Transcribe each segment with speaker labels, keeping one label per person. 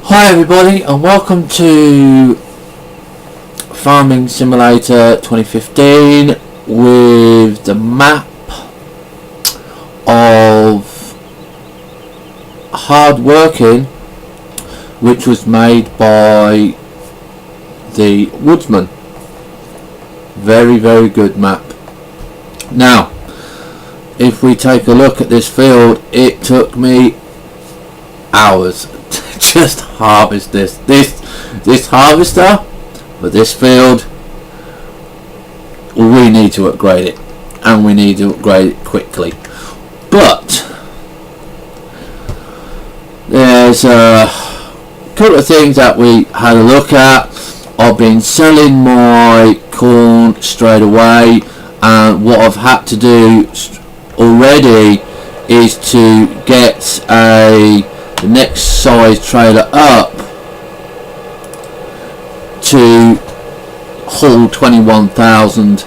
Speaker 1: Hi everybody and welcome to Farming Simulator 2015 with the map of Hard Working, which was made by the Woodsman. Very good map. Now if we take a look at this field, it took me hours to just harvest this harvester for this field. We need to upgrade it, and we need to upgrade it quickly. But there's a couple of things that we had a look at. I've been selling my corn straight away, and what I've had to do already is to get the next size trailer up to haul 21,000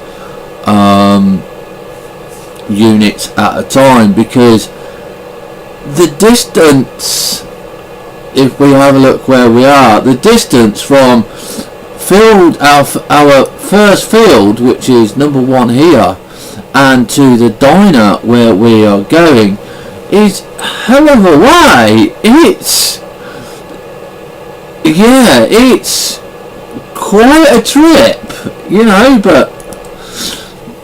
Speaker 1: units at a time, because the distance, if we have a look where we are, the distance from our first field, which is number 1 here, and to the diner where we are going is hell of a way. It's quite a trip, you know, but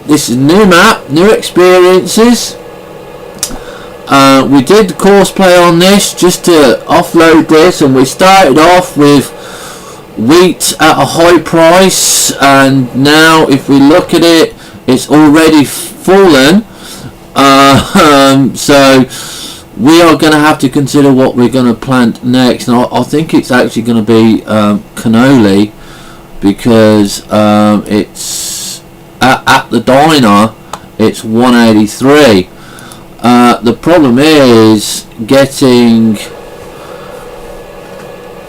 Speaker 1: this is a new map, new experiences. We did the course play on this just to offload this, and we started off with wheat at a high price, and now if we look at it, it's already fallen. So we are going to have to consider what we're going to plant next, and I think it's actually going to be cannoli, because it's at the diner it's 183. The problem is getting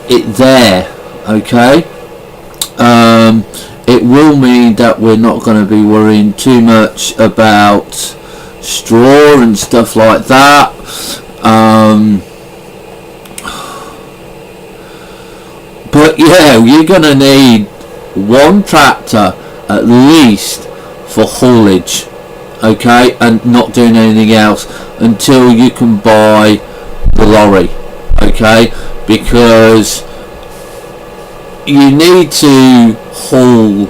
Speaker 1: it there. Okay, it will mean that we're not going to be worrying too much about straw and stuff like that. But yeah, you're going to need one tractor at least for haulage, okay, and not doing anything else until you can buy the lorry, okay, because you need to haul,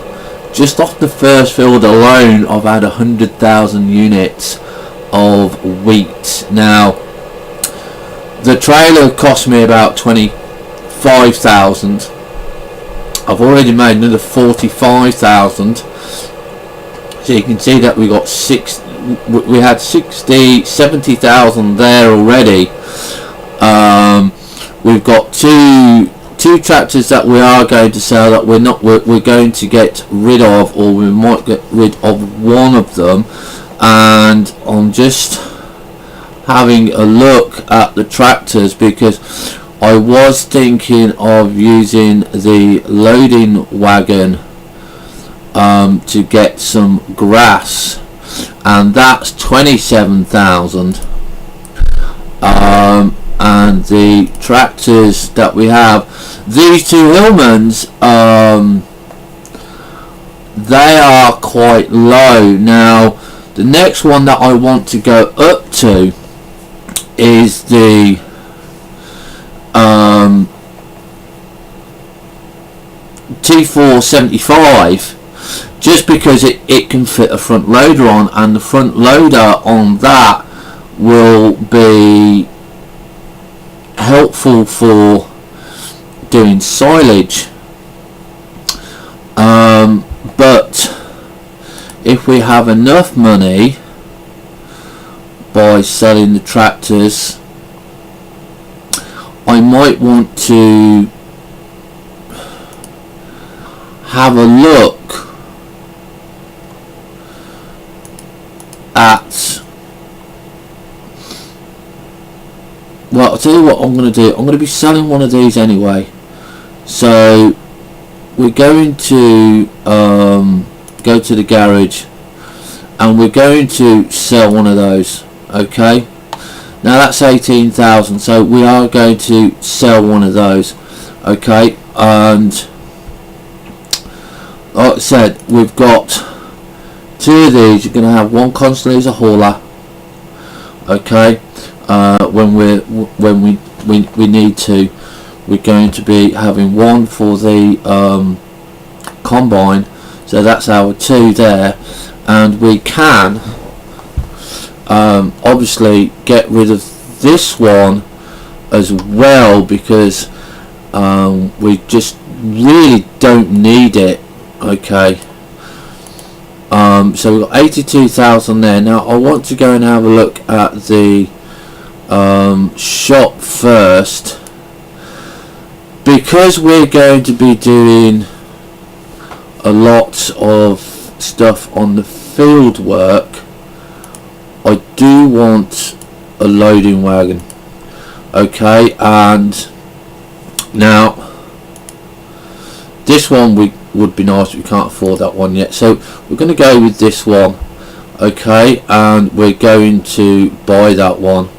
Speaker 1: just off the first field alone, I've had 100,000 units of wheat. Now the trailer cost me about 25,000. I've already made another 45,000, so you can see that we got we had 70,000 there already. We've got two tractors that we are going to sell, that we're going to get rid of, or we might get rid of one of them. And I'm just having a look at the tractors, because I was thinking of using the loading wagon to get some grass, and that's 27,000. And the tractors that we have, these two Hillmans, they are quite low. Now the next one that I want to go up to is the T475, just because it can fit a front loader on, and the front loader on that will be helpful for doing silage. But if we have enough money by selling the tractors, I might want to have a look at, well, I'll tell you what I'm going to do. I'm going to be selling one of these anyway, so we're going to go to the garage, and we're going to sell one of those. Okay, now that's 18,000, so we are going to sell one of those. Okay, and like I said, we've got 2 of these. You're going to have one constantly as a hauler. Okay, when we need to, we're going to be having one for the combine. So that's our 2 there, and we can obviously get rid of this one as well, because we just really don't need it. Okay, so we've got 82,000 there. Now I want to go and have a look at the shop first, because we're going to be doing a lot of stuff on the field work. I do want a loading wagon. Okay, and now this one would be nice, but we can't afford that one yet, so we're going to go with this one. Okay, and we're going to buy that one.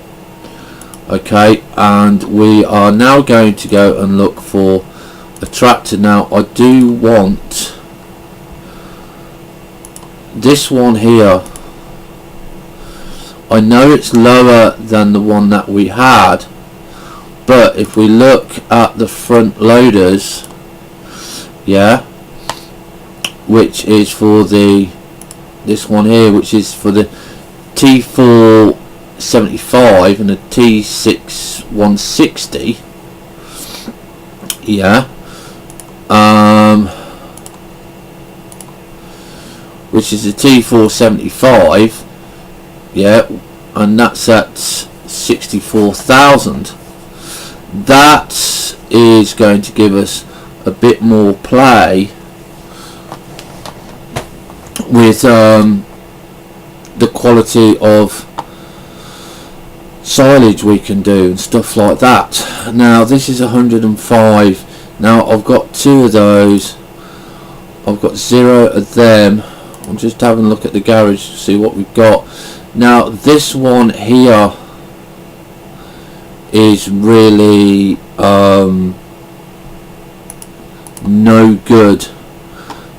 Speaker 1: Okay, and we are now going to go and look for a tractor. Now I do want this one here. I know it's lower than the one that we had, but if we look at the front loaders, yeah, which is for this one here, which is for the T475 and the T6160, yeah, which is the T475, yeah, and that's at 64,000. That is going to give us a bit more play with the quality of silage we can do and stuff like that. Now this is 105. Now I've got 2 of those. I've got 0 of them. I'm just having a look at the garage to see what we've got. Now this one here is really no good.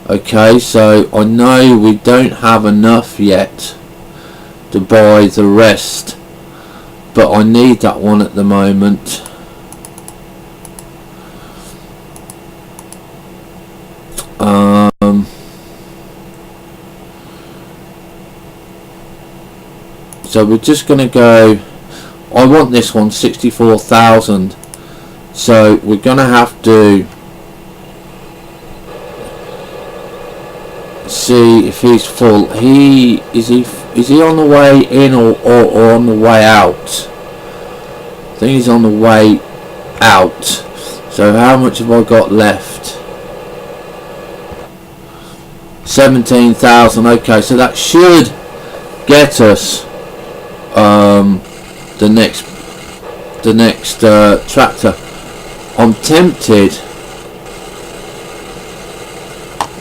Speaker 1: Okay, so I know we don't have enough yet to buy the rest, but I need that one at the moment. So we're just going to go, I want this one 64,000, so we're going to have to see if he's full. Is he on the way in or on the way out? I think he's on the way out. So how much have I got left? 17,000. Okay, so that should get us the next tractor. I'm tempted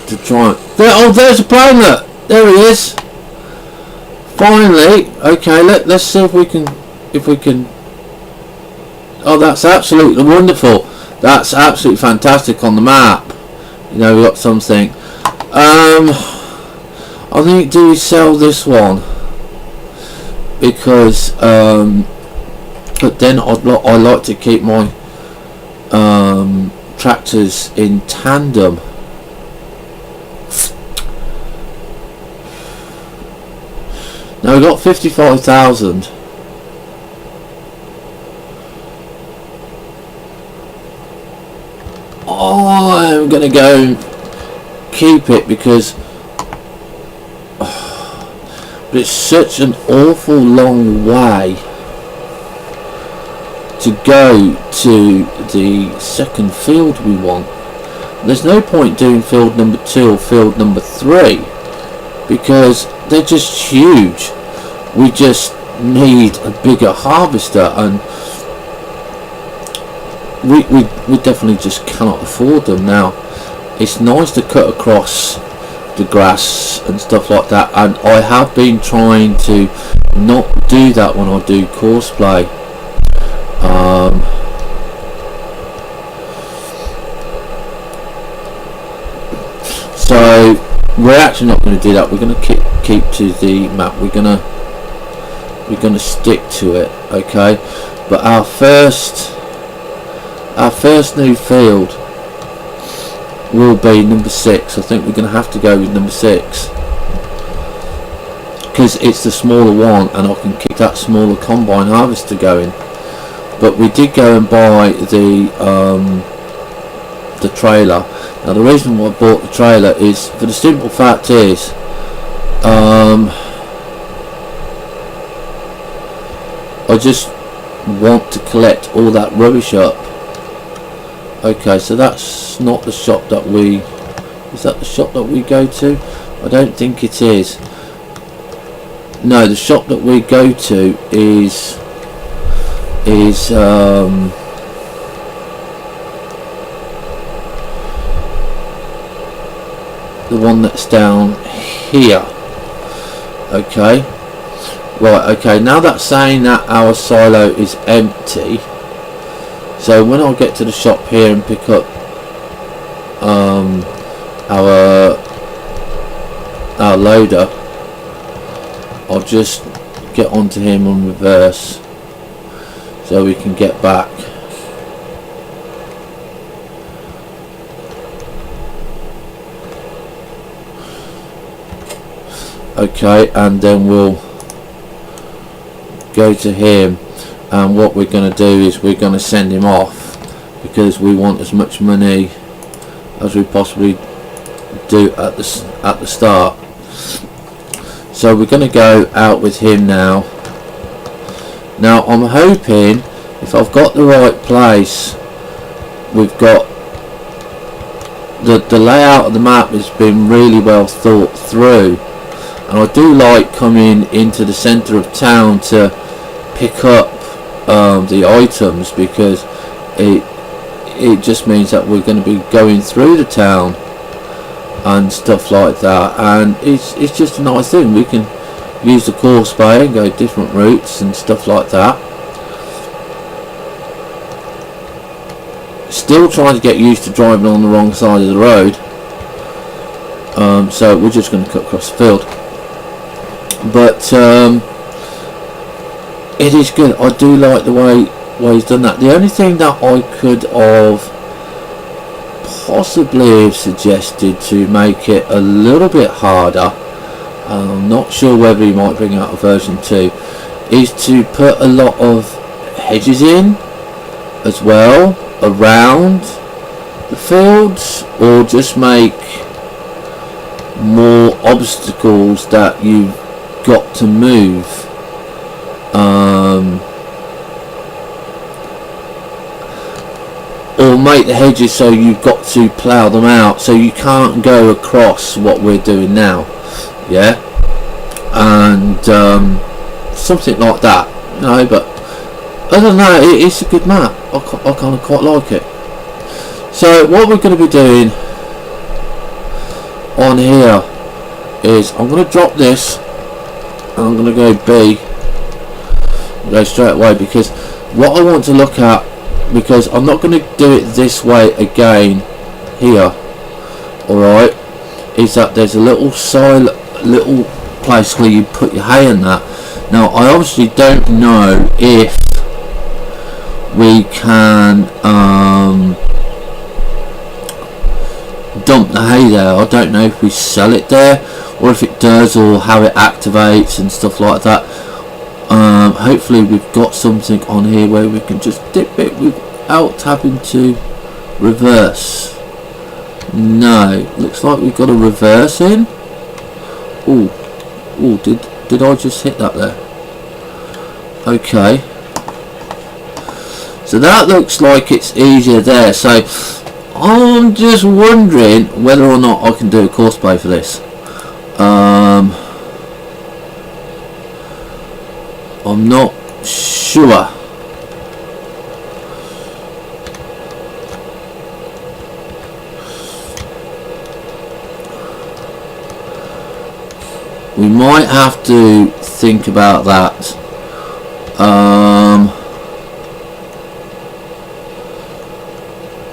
Speaker 1: to try and there's a planet. There he is. Finally. Okay, let's see if we can oh, that's absolutely wonderful. That's absolutely fantastic on the map. You know, we got something. I think, do we sell this one? Because but then I like to keep my tractors in tandem. Now we got 55,000. I'm gonna go keep it because but it's such an awful long way to go to the second field we want. There's no point doing field number 2 or field number 3 because they're just huge. We just need a bigger harvester, and we definitely just cannot afford them. Now it's nice to cut across the grass and stuff like that, and I have been trying to not do that when I do course play. we're actually not going to do that. We're going to keep to the map. We're going to stick to it, okay? But our first new field will be number 6. I think we're going to have to go with number 6 because it's the smaller one, and I can keep that smaller combine harvester going. But we did go and buy the trailer. Now the reason why I bought the trailer is for the simple fact is I just want to collect all that rubbish up. Okay, so that's not the shop that we... Is that the shop that we go to? I don't think it is. No, the shop that we go to is the one that's down here. Okay. Right, okay, now that's saying that our silo is empty. So when I get to the shop here and pick up our loader, I'll just get onto him on reverse so we can get back. Okay, and then we'll go to him, and what we're going to do is we're going to send him off because we want as much money as we possibly do at the start. So we're going to go out with him now. Now I'm hoping, if I've got the right place, we've got the layout of the map has been really well thought through, and I do like coming into the centre of town to pick up the items, because it just means that we're going to be going through the town and stuff like that, and it's just a nice thing. We can use the course bay and go different routes and stuff like that. Still trying to get used to driving on the wrong side of the road, so we're just going to cut across the field. But it is good. I do like the way he's done that. The only thing that I could have possibly have suggested to make it a little bit harder, I'm not sure whether he might bring out a version 2, is to put a lot of hedges in as well around the fields, or just make more obstacles that you've got to move. Or make the hedges so you've got to plough them out, so you can't go across what we're doing now, yeah, and something like that, you know. But other than that, it's a good map. I kind of quite like it. So what we're going to be doing on here is I'm going to drop this and I'm going to go B, go straight away, because what I want to look at, because I'm not going to do it this way again here, alright, is that there's a little place where you put your hay in that. Now I obviously don't know if we can dump the hay there. I don't know if we sell it there, or if it does, or how it activates and stuff like that. Hopefully we've got something on here where we can just dip it without having to reverse. No, looks like we've got a reverse in. Oh, did I just hit that there? Okay, so that looks like it's easier there. So I'm just wondering whether or not I can do a course play for this. I'm not sure. We might have to think about that.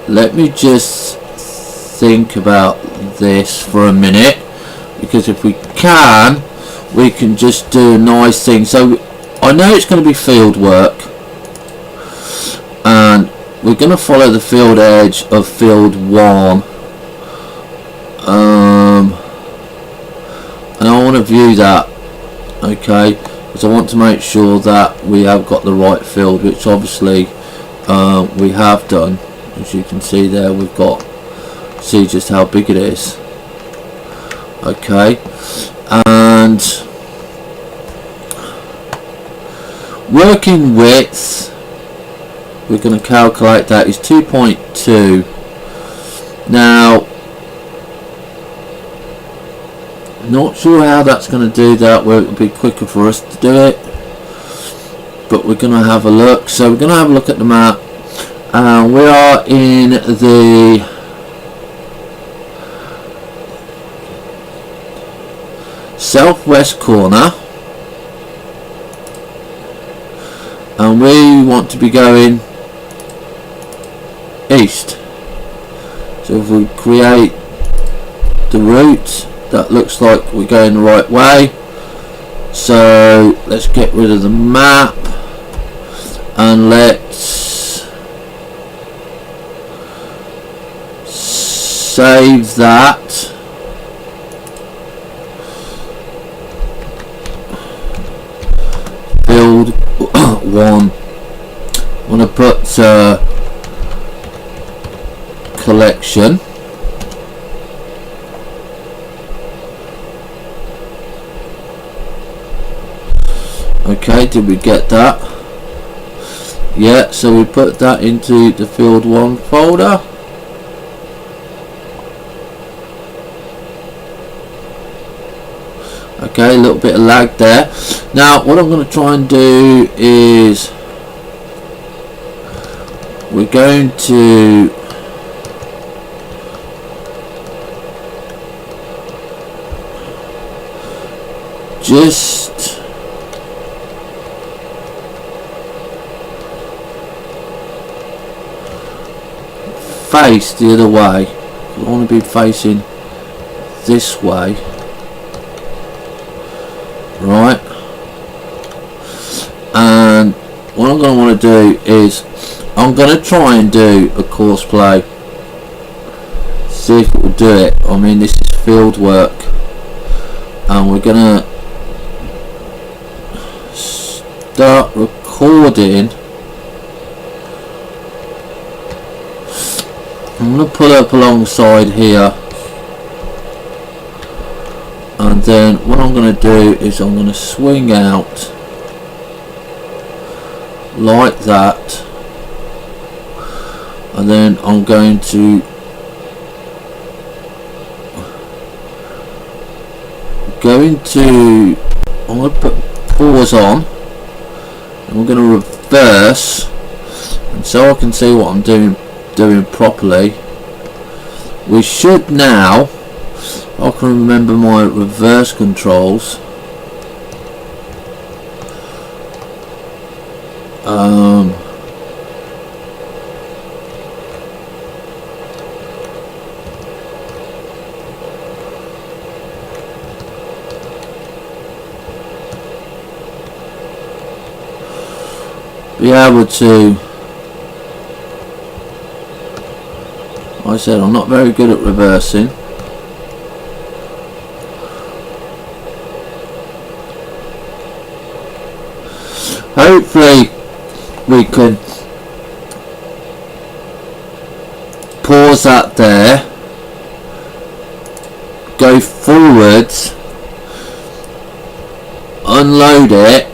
Speaker 1: Let me just think about this for a minute, because if we can just do a nice thing. So I know it's going to be field work, and we're going to follow the field edge of field 1, and I want to view that, okay, because I want to make sure that we have got the right field, which obviously we have done. As you can see there, we've got, see just how big it is, okay, and working width, we're going to calculate that is 2.2. Now, not sure how that's going to do that, where it will be quicker for us to do it, but we're going to have a look. So we're going to have a look at the map, and we are in the southwest corner, and we want to be going east. So if we create the route, that looks like we're going the right way. So let's get rid of the map and let's save that. Build 1. I want to put collection. Okay, did we get that? Yeah, so we put that into the field 1 folder. Okay, a little bit of lag there. Now what I'm going to try and do is we're going to just face the other way. I want to be facing this way, right? And what I'm going to want to do is I'm going to try and do a course play, see if it will do it. I mean, this is field work, and we're going to start recording. I'm going to pull up alongside here, and then what I'm going to do is I'm going to swing out like that, and then I'm going to I'm going to put pause on, and we're going to reverse, and so I can see what I'm doing properly. We should now, I can remember my reverse controls, be able to, I said I'm not very good at reversing. Hopefully we can pause that there, go forwards, unload it,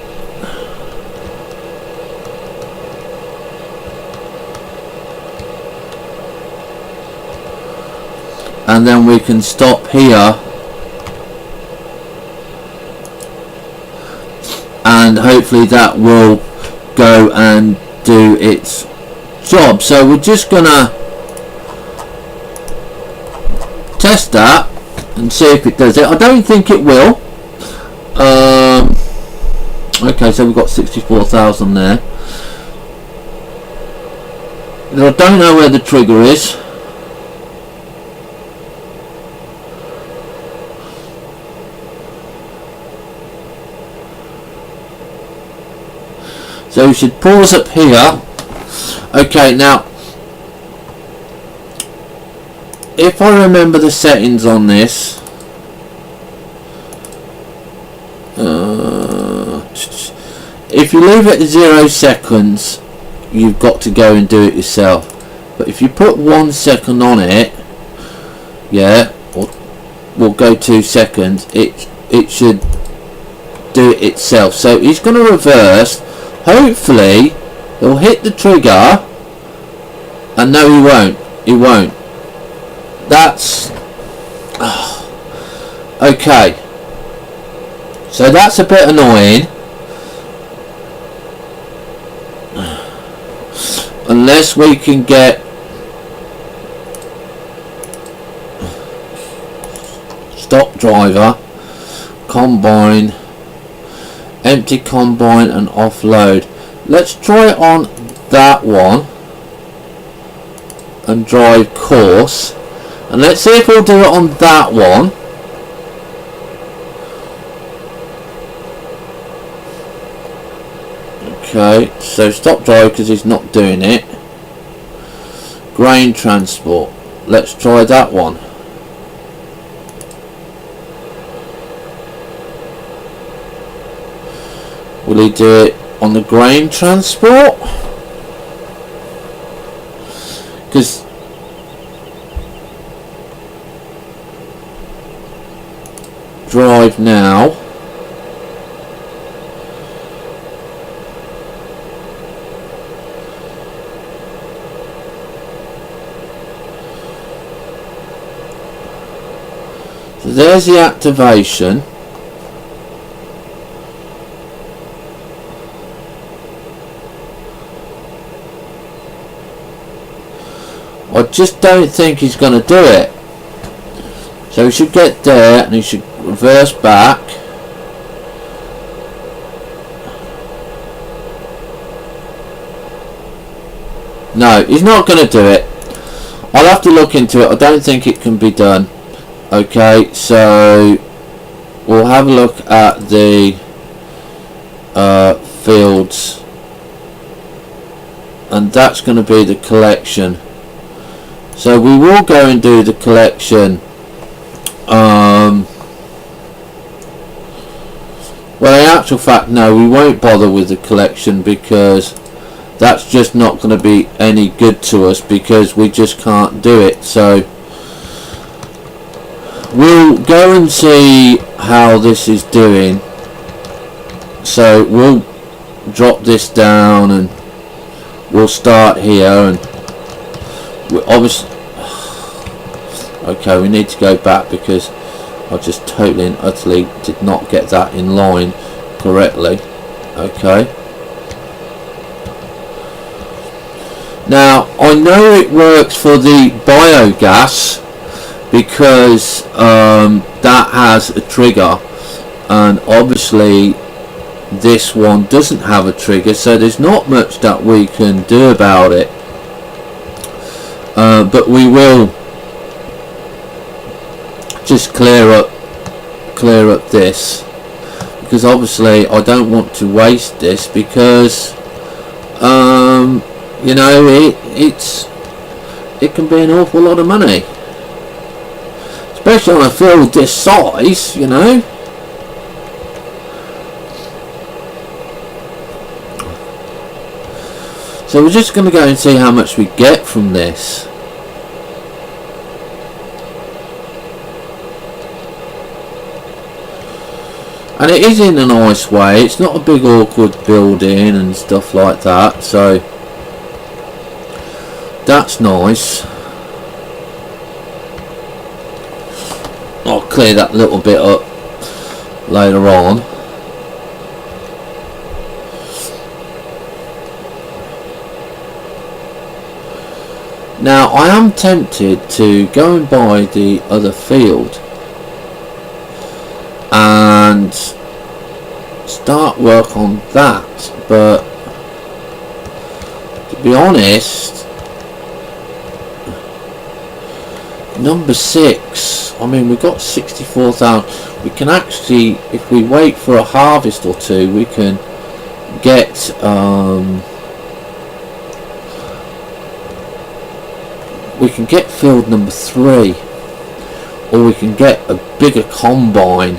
Speaker 1: and then we can stop here and hopefully that will go and do its job. So we're just gonna test that and see if it does it. I don't think it will. Okay, so we've got 64,000 there. I don't know where the trigger is. So we should pause up here. Okay, now if I remember the settings on this, if you leave it at 0 seconds, you've got to go and do it yourself. But if you put 1 second on it, yeah, or we'll go 2 seconds, it should do it itself. So he's going to reverse. Hopefully he'll hit the trigger, and no, he won't. That's okay, so that's a bit annoying, unless we can get stop driver, combine, empty combine and offload. Let's try it on that one and drive course, and let's see if we'll do it on that one. Okay, so stop drive because he's not doing it. Grain transport, let's try that one. Will he do it on the grain transport? Because drive now. So there's the activation. I just don't think he's going to do it. So he should get there and he should reverse back. No, he's not going to do it. I'll have to look into it. I don't think it can be done. Okay, so we'll have a look at the fields, and that's going to be the collection. So we will go and do the collection. Well, in actual fact, no, we won't bother with the collection because that's just not going to be any good to us because we just can't do it. So we'll go and see how this is doing. So we'll drop this down and we'll start here, and we obviously, okay, we need to go back because I just totally and utterly did not get that in line correctly. Okay, now I know it works for the biogas because that has a trigger, and obviously this one doesn't have a trigger, so there's not much that we can do about it. But we will just clear up this because obviously I don't want to waste this because you know, it can be an awful lot of money, especially on a field this size, you know. So we're just going to go and see how much we get from this. And it is in a nice way. It's not a big awkward building and stuff like that. So that's nice. I'll clear that little bit up later on. Now I am tempted to go and buy the other field and start work on that, but to be honest, number 6, I mean, we've got 64,000. We can actually, if we wait for a harvest or two, we can get field number 3, or we can get a bigger combine.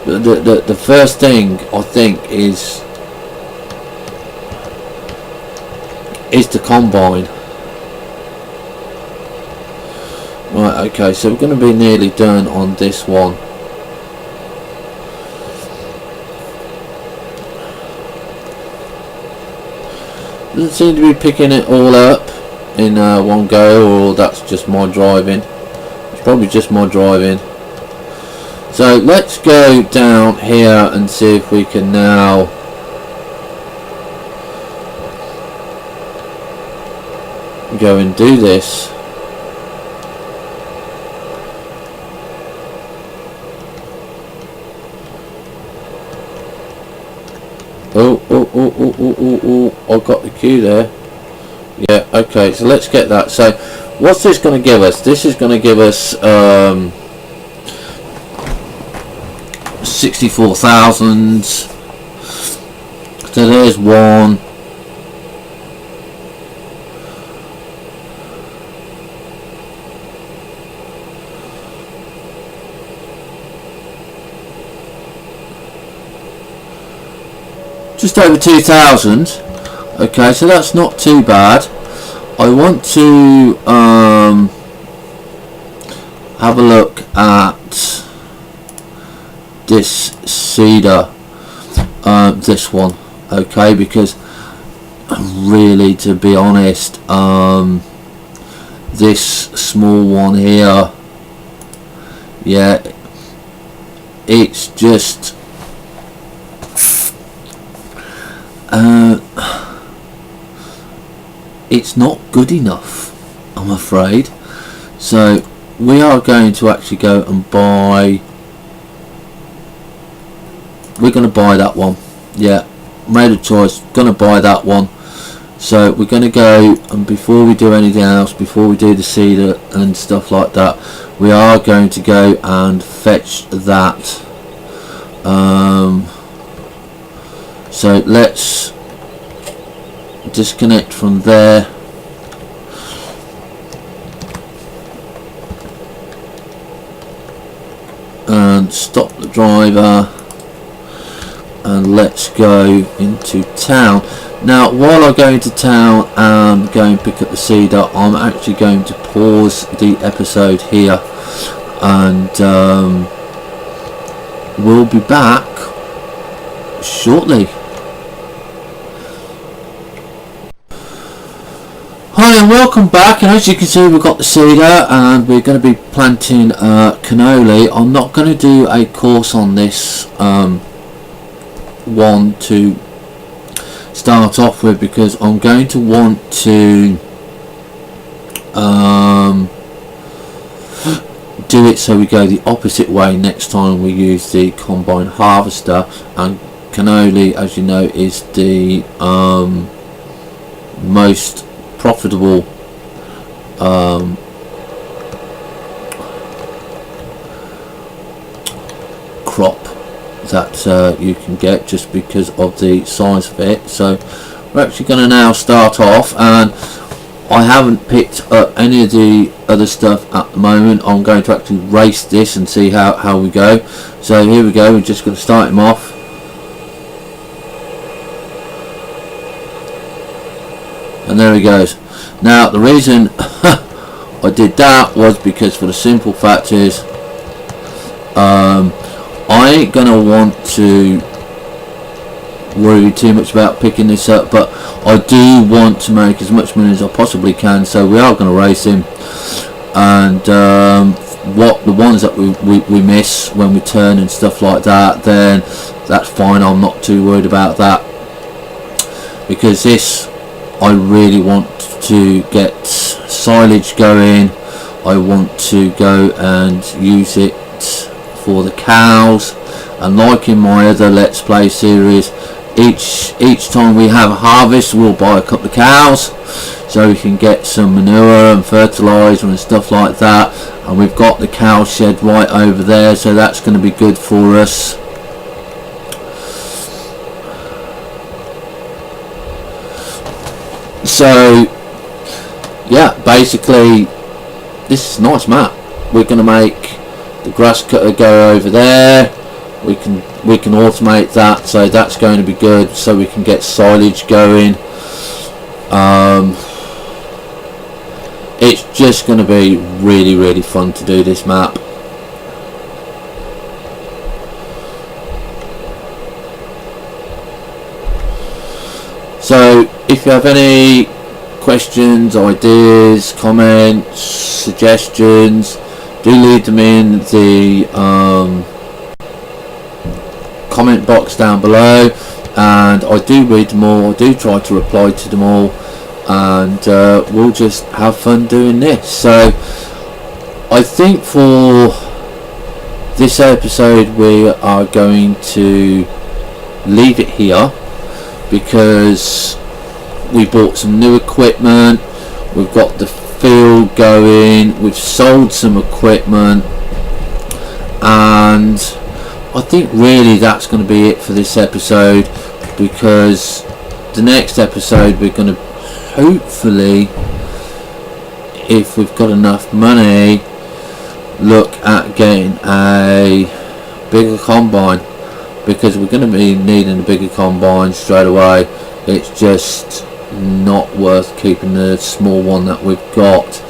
Speaker 1: The first thing I think is the combine. Right, okay, so we're going to be nearly done on this one. Doesn't seem to be picking it all up in one go, or that's just my driving. It's probably just my driving. So let's go down here and see if we can now go and do this. Oh, I got the cue there. Yeah, okay, so let's get that. So what's this going to give us? This is going to give us 64,000. So there's one. Just over 2,000. Okay, so that's not too bad. I want to have a look at this cedar, this one, okay, because really, to be honest, this small one here, yeah, it's just it's not good enough, I'm afraid. So we are going to actually go and buy, we're going to buy that one. Yeah, made a choice, going to buy that one. So we're going to go, and before we do anything else, before we do the cedar and stuff like that, we are going to go and fetch that. So let's disconnect from there, and stop the driver, and let's go into town. Now while I go into town and go and pick up the cedar, I'm actually going to pause the episode here, and we'll be back shortly. Hi and welcome back, and as you can see we've got the cedar and we're going to be planting cannoli. I'm not going to do a course on this one to start off with, because I'm going to want to do it so we go the opposite way next time we use the combine harvester. And cannoli, as you know, is the most profitable crop that you can get, just because of the size of it. So we're actually going to now start off, and I haven't picked up any of the other stuff at the moment. I'm going to actually race this and see how we go. So here we go, we're just going to start him off. And there he goes. Now the reason I did that was because, for the simple fact is, I ain't gonna want to worry too much about picking this up, but I do want to make as much money as I possibly can, so we are going to race him. And what the ones that we miss when we turn and stuff like that, then that's fine. I'm not too worried about that, because this, I really want to get silage going. I want to go and use it for the cows, and like in my other Let's Play series, each time we have a harvest we'll buy a couple of cows so we can get some manure and fertilizer and stuff like that. And we've got the cow shed right over there, so that's going to be good for us. So yeah, basically this is a nice map. We're going to make the grass cutter go over there. We can automate that, so that's going to be good, so we can get silage going. It's just going to be really fun to do this map. So if you have any questions, ideas, comments, suggestions, do leave them in the comment box down below, and I do read them all. I do try to reply to them all, and we'll just have fun doing this. So I think for this episode we are going to leave it here, because we bought some new equipment, we've got the field going, we've sold some equipment, and I think really that's going to be it for this episode, because the next episode we're going to hopefully, if we've got enough money, look at getting a bigger combine, because we're going to be needing a bigger combine straight away. It's just not worth keeping the small one that we've got,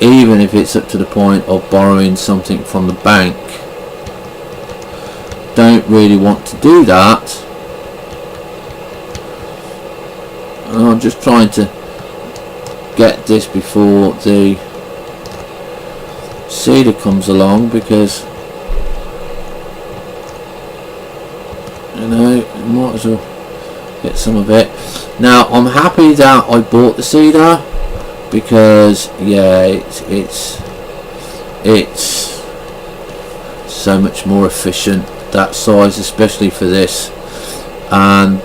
Speaker 1: even if it's up to the point of borrowing something from the bank. Don't really want to do that. And I'm just trying to get this before the seeder comes along, because you know, might as well get some of it. Now I'm happy that I bought the seeder, because yeah, it's so much more efficient, that size, especially for this. And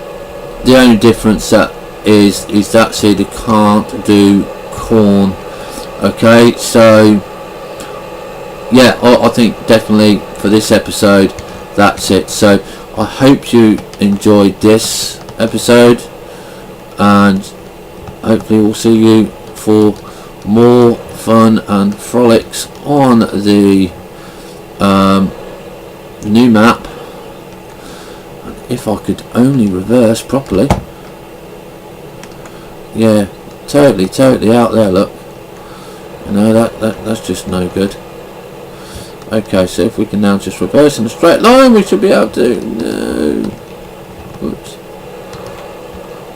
Speaker 1: the only difference that is that seeder can't do corn. Okay, so yeah, I think definitely for this episode that's it. So I hope you enjoyed this episode, and hopefully we'll see you for more fun and frolics on the new map. And if I could only reverse properly. Yeah, totally out there, look. You know, that's just no good. Okay, so if we can now just reverse in a straight line, we should be able to. No. Oops.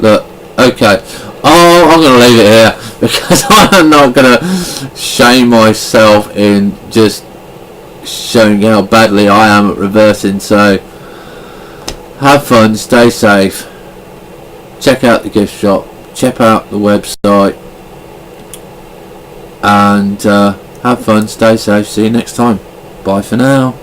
Speaker 1: Look. Okay. Oh, I'm going to leave it here, because I'm not going to shame myself in just showing how badly I am at reversing. So have fun, stay safe, check out the gift shop, check out the website, and have fun, stay safe. See you next time. Bye for now.